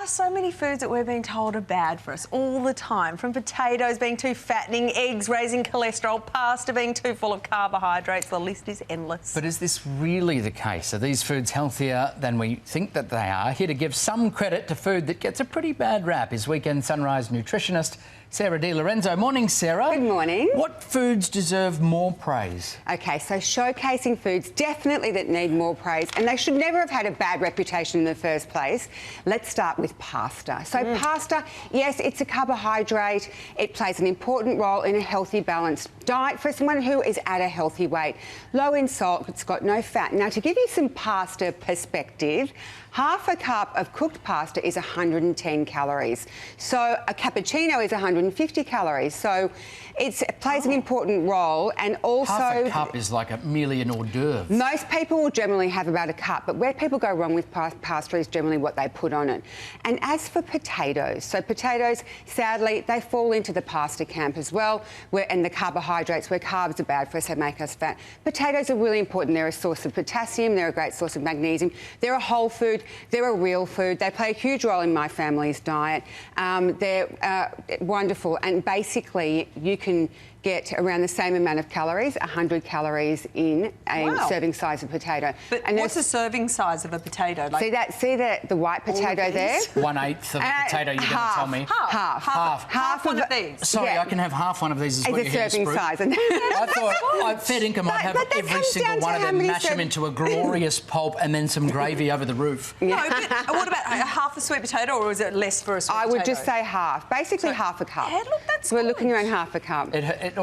are so many foods that we're being told are bad for us all the time, from potatoes being too fattening, eggs raising cholesterol, pasta being too full of carbohydrates. The list is endless. But is this really the case? Are these foods healthier than we think that they are? Here to give some credit to food that gets a pretty bad rap is Weekend Sunrise nutritionist Sarah D. Lorenzo. Morning, Sarah. Good morning. What foods deserve more praise? OK, so showcasing foods definitely that need more praise, and they should never have had a bad reputation in the first place. Let's start with pasta. So pasta, yes, it's a carbohydrate. It plays an important role in a healthy, balanced diet for someone who is at a healthy weight. Low in salt, it's got no fat. Now, to give you some pasta perspective, half a cup of cooked pasta is 110 calories. So a cappuccino is 150 calories. So it plays an important role, and also... Half a cup is like merely an hors d'oeuvre. Most people will generally have about a cup, but where people go wrong with pasta is generally what they put on it. And as for potatoes, so potatoes, sadly, they fall into the pasta camp as well, and the carbohydrates, where carbs are bad for us, they make us fat. Potatoes are really important. They're a source of potassium, they're a great source of magnesium, they're a whole food, they're a real food. They play a huge role in my family's diet. They're wonderful, and basically you can get around the same amount of calories, 100 calories in a serving size of potato. But and what's the serving size of a potato? Like, see the white potato there? 1/8 of a potato, you're going to tell me? Half one of these. Sorry, yeah. I can have half one of these as well. It's a serving size. I thought fair income I'd have every single one of them, mash them into a glorious pulp and then some gravy over the roof. No, but what about half a sweet potato, or is it less for a sweet potato? I would just say half. Basically half a cup. Yeah, look, that's We're looking around half a cup. It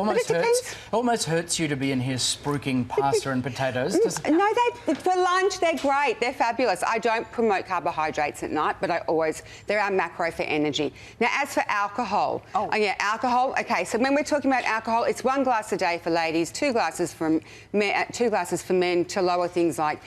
almost hurts you to be in here spruiking pasta and potatoes. No, for lunch they're great. They're fabulous. I don't promote carbohydrates at night, but they're our macro for energy. Now, as for alcohol, alcohol. Okay, so when we're talking about alcohol, it's 1 glass a day for ladies, 2 glasses for men to lower things like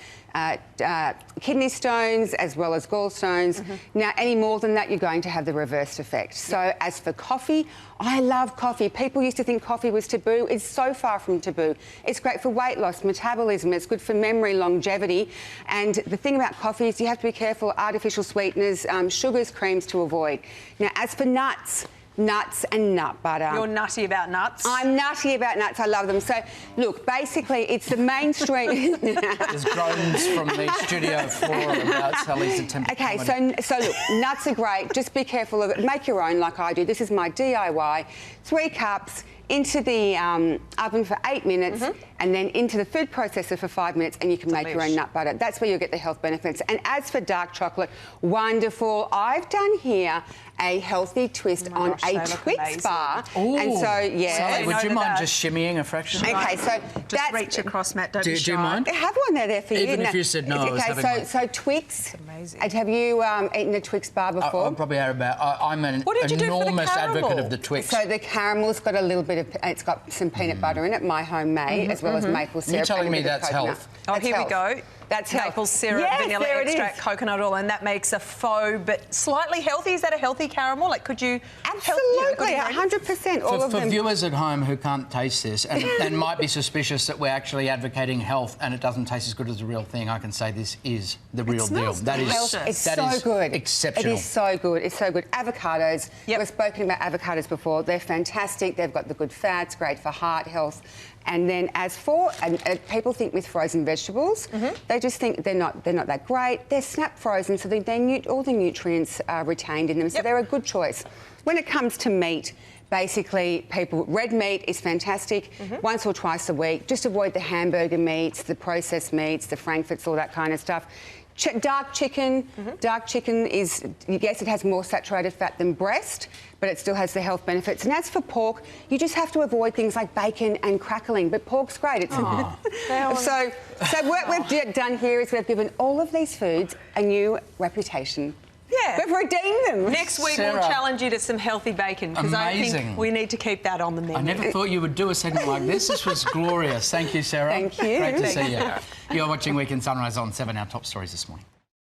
kidney stones as well as gallstones. Now, any more than that, you're going to have the reversed effect. So as for coffee, I love coffee. People used to think coffee was taboo. It's so far from taboo. It's great for weight loss, metabolism. It's good for memory, longevity. And the thing about coffee is you have to be careful, artificial sweeteners, sugars, creams to avoid. Now, as for nuts and nut butter. You're nutty about nuts? I'm nutty about nuts. I love them. So, look, basically, it's the mainstream... There's groans from the studio floor about Sally's attempt. OK, so look, nuts are great. Just be careful of it. Make your own like I do. This is my DIY. 3 cups into the oven for 8 minutes and then into the food processor for 5 minutes, and you can make your own nut butter. That's where you'll get the health benefits. And as for dark chocolate, wonderful. I've done here a healthy twist on a Twix bar. Ooh. And so, yeah. Sorry, would you mind just shimmying a fraction? OK, so just reach across, Matt. Don't do you mind? I have one there for you. Even if you said no, I was having one. So Twix. It's amazing. Have you eaten a Twix bar before? I probably had about... I'm an enormous advocate of the Twix. So the caramel's got a little bit of... It's got some peanut butter in it, my homemade, as well as maple syrup. You're telling me that's health? Oh, here we go. That's maple syrup, vanilla extract, coconut oil, and that makes a faux but slightly healthy. Is that a healthy caramel? Like, could you... Absolutely, 100%. All of them. For viewers at home who can't taste this and might be suspicious that we're actually advocating health and it doesn't taste as good as the real thing, I can say this is the real deal. That is It's so good. Exceptional. It is so good. It's so good. Avocados. We've spoken about avocados before. They're fantastic. They've got the good fats, great for heart health. And then as for... And people think with frozen vegetables, they just think they're not that great. They're snap frozen, so all the nutrients are retained in them, so they're a good choice. When it comes to meat, basically, red meat is fantastic. Once or twice a week. Just avoid the hamburger meats, the processed meats, the frankfurts, all that kind of stuff. Dark chicken. Dark chicken is, yes, it has more saturated fat than breast, but it still has the health benefits. And as for pork, you just have to avoid things like bacon and crackling. But pork's great. It's so what we've done here is we've given all of these foods a new reputation. Yeah. We've redeemed them. Next week we'll challenge you to some healthy bacon, because I think we need to keep that on the menu. I never thought you would do a segment like this. This was glorious. Thank you, Sarah. Thank you. Great to see you. You're watching Weekend Sunrise on 7, our top stories this morning.